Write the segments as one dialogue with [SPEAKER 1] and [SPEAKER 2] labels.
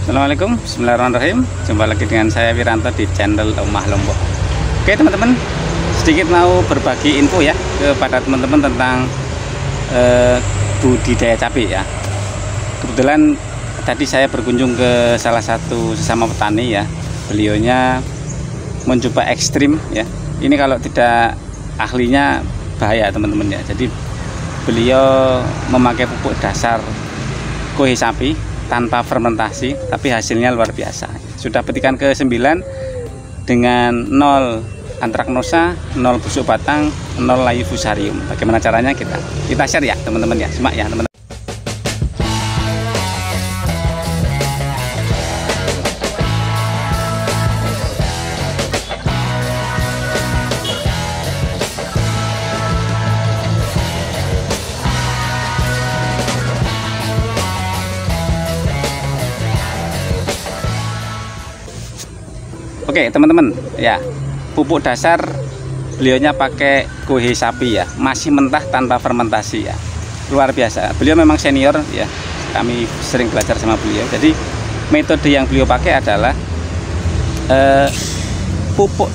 [SPEAKER 1] Assalamualaikum, bismillahirrahmanirrahim. Jumpa lagi dengan saya Wiranto di channel Omah Lombok. Oke teman-teman, sedikit mau berbagi info ya kepada teman-teman tentang budidaya cabai ya. Kebetulan tadi saya berkunjung ke salah satu sesama petani ya. Beliaunya mencoba ekstrim ya. Ini kalau tidak ahlinya bahaya teman-teman ya. Jadi beliau memakai pupuk dasar kohe sapi tanpa fermentasi, tapi hasilnya luar biasa. Sudah petikan ke-9 dengan 0 antraknosa, 0 busuk batang, 0 layu fusarium. Bagaimana caranya kita share ya teman-teman ya. Simak ya teman-teman. Oke teman-teman ya, pupuk dasar beliaunya pakai kohe sapi ya, masih mentah tanpa fermentasi ya, luar biasa. Beliau memang senior ya, kami sering belajar sama beliau. Jadi metode yang beliau pakai adalah pupuk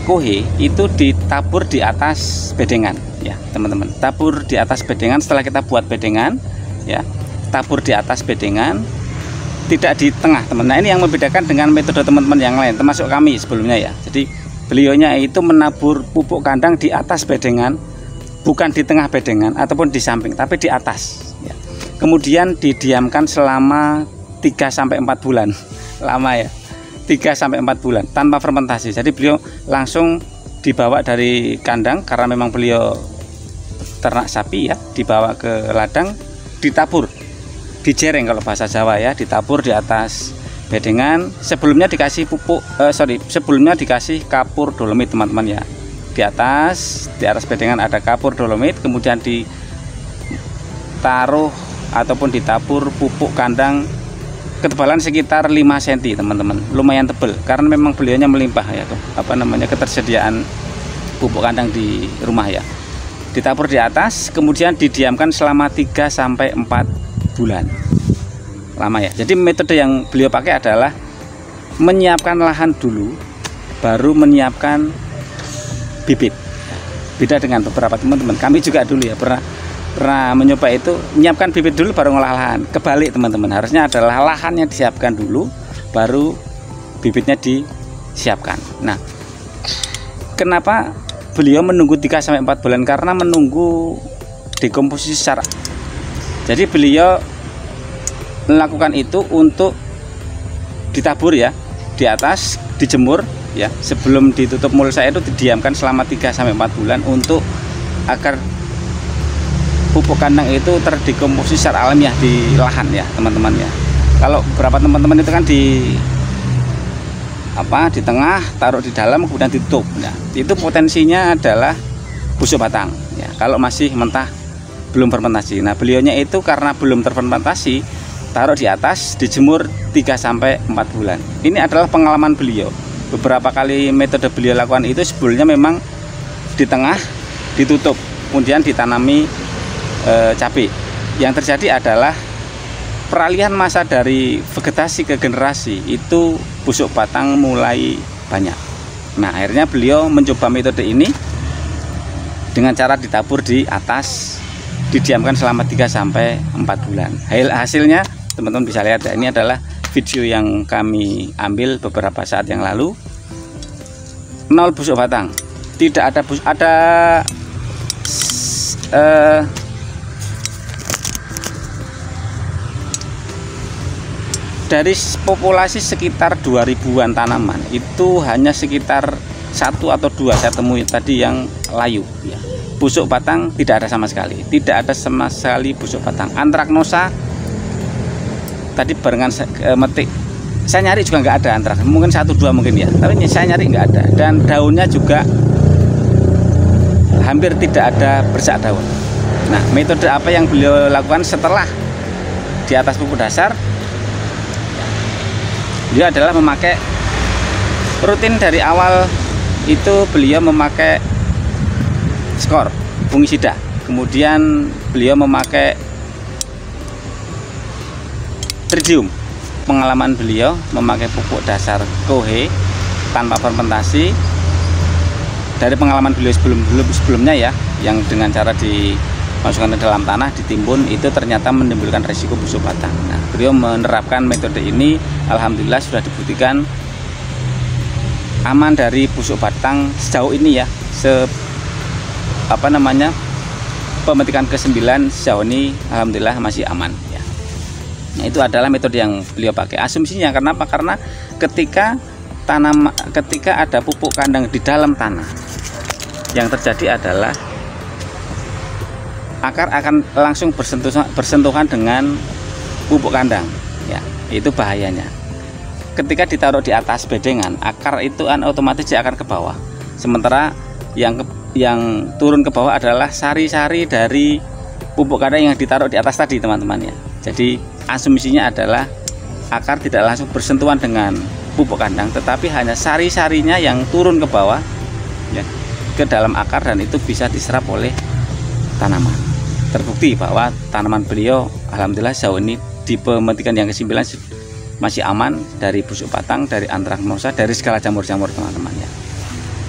[SPEAKER 1] kohe itu ditabur di atas bedengan ya teman-teman. Tabur di atas bedengan, setelah kita buat bedengan ya, tabur di atas bedengan, tidak di tengah teman. Nah ini yang membedakan dengan metode teman-teman yang lain, termasuk kami sebelumnya ya. Jadi beliaunya itu menabur pupuk kandang di atas bedengan, bukan di tengah bedengan ataupun di samping, tapi di atas ya. Kemudian didiamkan selama 3-4 bulan. Lama ya, 3-4 bulan tanpa fermentasi. Jadi beliau langsung dibawa dari kandang, karena memang beliau ternak sapi ya, dibawa ke ladang, ditabur, dijereng kalau bahasa Jawa ya, ditabur di atas bedengan. Sebelumnya dikasih pupuk sebelumnya dikasih kapur dolomit teman-teman ya. Di atas bedengan ada kapur dolomit, kemudian ditaruh ataupun ditabur pupuk kandang ketebalan sekitar 5 cm teman-teman. Lumayan tebal karena memang beliaunya melimpah ya, ketersediaan pupuk kandang di rumah ya. Ditabur di atas, kemudian didiamkan selama 3-4 bulan. Lama ya. Jadi metode yang beliau pakai adalah menyiapkan lahan dulu, baru menyiapkan bibit. Beda dengan beberapa teman-teman. Kami juga dulu ya pernah mencoba itu, menyiapkan bibit dulu baru ngolah lahan. Kebalik teman-teman, harusnya adalah lahannya disiapkan dulu, baru bibitnya disiapkan. Nah, kenapa beliau menunggu 3-4 bulan? Karena menunggu dekomposisi secara. Jadi beliau melakukan itu untuk ditabur ya, di atas, dijemur ya, sebelum ditutup mulsa itu didiamkan selama 3-4 bulan untuk agar pupuk kandang itu terdekomposisi secara alamiah di lahan ya teman-teman ya. Kalau beberapa teman-teman itu kan di tengah, taruh di dalam, kemudian ditutup. Nah, itu potensinya adalah busuk batang ya, kalau masih mentah belum fermentasi. Nah beliaunya itu karena belum terfermentasi, taruh di atas, dijemur 3-4 bulan. Ini adalah pengalaman beliau. Beberapa kali metode beliau lakukan itu sebelumnya memang di tengah, ditutup, kemudian ditanami cabai. Yang terjadi adalah peralihan masa dari vegetasi ke generasi, itu busuk batang mulai banyak. Nah akhirnya beliau mencoba metode ini dengan cara ditabur di atas, didiamkan selama 3-4 bulan. Hasilnya teman-teman bisa lihat ya, ini adalah video yang kami ambil beberapa saat yang lalu. 0 busuk batang, tidak ada dari populasi sekitar 2000-an tanaman, itu hanya sekitar 1 atau 2 saya temui tadi yang layu ya. Busuk batang tidak ada sama sekali, tidak ada sama sekali busuk batang. Antraknosa tadi barengan metik, saya nyari juga nggak ada antrak, mungkin 1-2 mungkin ya, tapi saya nyari nggak ada. Dan daunnya juga hampir tidak ada bercak daun. Nah metode apa yang beliau lakukan setelah di atas pupuk dasar? Dia adalah memakai rutin dari awal itu, beliau memakai skor fungisida, kemudian beliau memakai tridium pengalaman beliau memakai pupuk dasar Kohe tanpa fermentasi. Dari pengalaman beliau sebelumnya ya, yang dengan cara dimasukkan ke dalam tanah, ditimbun, itu ternyata menimbulkan resiko busuk batang. Nah, beliau menerapkan metode ini, alhamdulillah sudah dibuktikan aman dari busuk batang sejauh ini ya. Pemetikan ke-9 sejauh ini alhamdulillah masih aman ya. Nah, itu adalah metode yang beliau pakai. Asumsinya kenapa? Karena ketika ada pupuk kandang di dalam tanah, yang terjadi adalah akar akan langsung bersentuhan dengan pupuk kandang ya. Itu bahayanya. Ketika ditaruh di atas bedengan, akar itu otomatis dia akan ke bawah. Sementara yang turun ke bawah adalah sari-sari dari pupuk kandang yang ditaruh di atas tadi, teman-teman ya. Jadi asumsinya adalah akar tidak langsung bersentuhan dengan pupuk kandang, tetapi hanya sari-sarinya yang turun ke bawah ya, ke dalam akar, dan itu bisa diserap oleh tanaman. Terbukti bahwa tanaman beliau alhamdulillah sejauh ini di pemetikan yang ke-9 masih aman dari busuk batang, dari antraknosa, dari segala jamur-jamur, teman-teman ya.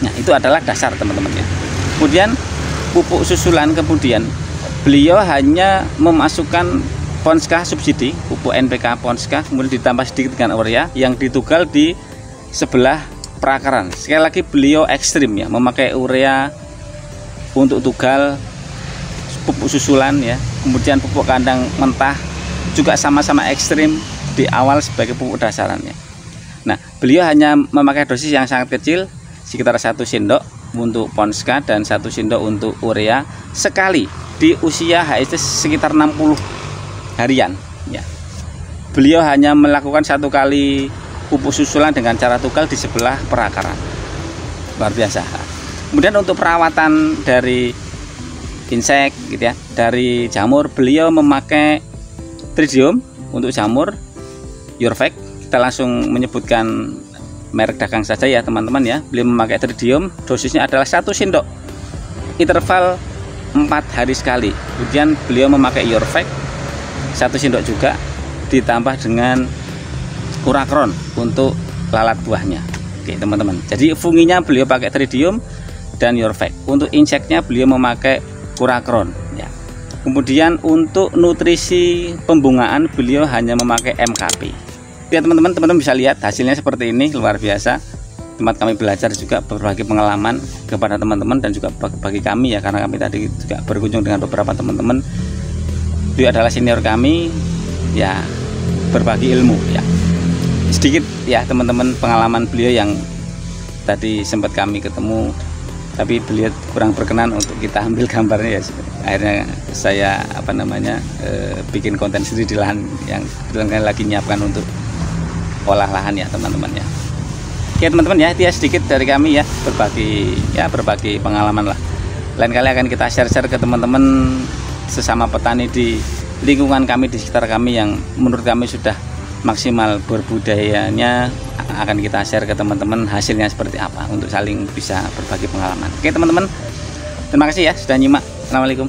[SPEAKER 1] Nah, itu adalah dasar, teman-teman ya. Kemudian pupuk susulan, kemudian beliau hanya memasukkan Ponska subsidi, pupuk NPK Ponska, kemudian ditambah sedikit dengan urea yang ditugal di sebelah perakaran. Sekali lagi beliau ekstrim ya, memakai urea untuk tugal, pupuk susulan ya, kemudian pupuk kandang mentah juga sama-sama ekstrim di awal sebagai pupuk dasarannya. Nah, beliau hanya memakai dosis yang sangat kecil, sekitar 1 sendok untuk Ponska dan 1 sendok untuk urea sekali di usia HST sekitar 60 harian ya. Beliau hanya melakukan 1 kali pupuk susulan dengan cara tugal di sebelah perakaran. Luar biasa. Kemudian untuk perawatan dari insek gitu ya, dari jamur, beliau memakai tridium untuk jamur, Yorvec. Kita langsung menyebutkan merek dagang saja ya, teman-teman ya. Beliau memakai tridium, dosisnya adalah 1 sendok, interval 4 hari sekali. Kemudian beliau memakai Yorvec 1 sendok juga, ditambah dengan Urakron untuk lalat buahnya. Oke, teman-teman. Jadi funginya beliau pakai tridium dan Yorvec. Untuk inseknya beliau memakai Urakron ya. Kemudian untuk nutrisi pembungaan beliau hanya memakai MKP. Ya, teman-teman bisa lihat hasilnya seperti ini, luar biasa. Tempat kami belajar juga berbagi pengalaman kepada teman-teman dan juga bagi kami ya, karena kami tadi juga berkunjung dengan beberapa teman-teman. Dia adalah senior kami ya, berbagi ilmu ya. Sedikit ya teman-teman pengalaman beliau yang tadi sempat kami ketemu, tapi beliau kurang berkenan untuk kita ambil gambarnya ya. Akhirnya saya bikin konten sendiri di lahan yang kebetulan lagi nyiapkan untuk olah lahan ya, teman-teman ya. Oke, teman-teman ya, itu ya sedikit dari kami ya, berbagi pengalaman lah. Lain kali akan kita share-share ke teman-teman sesama petani di lingkungan kami, di sekitar kami yang menurut kami sudah maksimal berbudayanya, akan kita share ke teman-teman hasilnya seperti apa untuk saling bisa berbagi pengalaman. Oke, teman-teman, terima kasih ya sudah nyimak. Assalamualaikum.